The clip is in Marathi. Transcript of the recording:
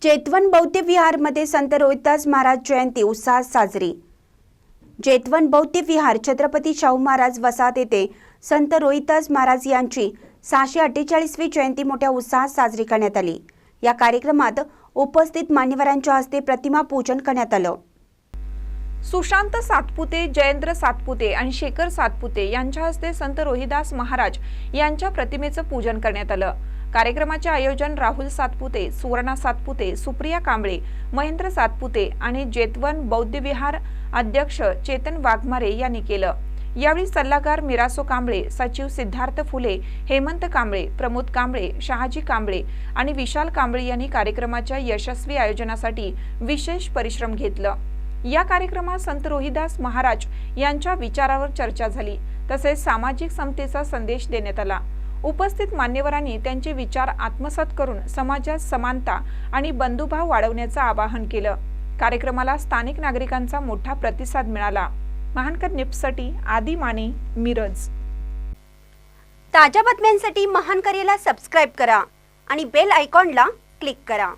जेतवन बौद्ध विहार मध्ये संत रोहिदास महाराज जयंती उत्साहात साजरी। जेतवन बौद्ध विहार छत्रपती शाहू महाराज वसाहत येथे संत रोहिदास महाराज यांची 648वी जयंती मोठ्या उत्साहात साजरी करण्यात आली। या कार्यक्रमात उपस्थित मान्यवरांच्या हस्ते प्रतिमा पूजन करण्यात आलं। सुशांत सातपुते, जयेंद्र सातपुते आणि शेखर सातपुते यांच्या हस्ते संत रोहिदास महाराज यांच्या प्रतिमेचं पूजन करण्यात आलं। कार्यक्रमाचे आयोजन राहुल सातपुते, सुवर्णा सातपुते, सुप्रिया कांबळे, महेंद्र सातपुते आणि जेतवन बौद्ध विहार अध्यक्ष चेतन वाघमारे यांनी केलं। यावेळी सल्लागार मिरासो कांबळे, सचिव सिद्धार्थ फुले, हेमंत कांबळे, प्रमोद कांबळे, शहाजी कांबळे आणि विशाल कांबळे यांनी कार्यक्रमाच्या यशस्वी आयोजनासाठी विशेष परिश्रम घेतलं। या कार्यक्रमात संत रोहिदास महाराज यांच्या विचारावर चर्चा झाली, तसेच सामाजिक समतेचा संदेश देण्यात आला। उपस्थित मान्यवरांनी त्यांचे विचार आत्मसात करून समाजात समानता आणि बंधुभाव वाढवण्याचं आवाहन केलं। कार्यक्रमाला स्थानिक नागरिकांचा मोठा प्रतिसाद मिळाला। महानकर न्यूजसाठी आदी माने, मिरज। ताज्या बातम्यांसाठी महानकरेला सबस्क्राइब करा आणि बेल आयकॉनला क्लिक करा।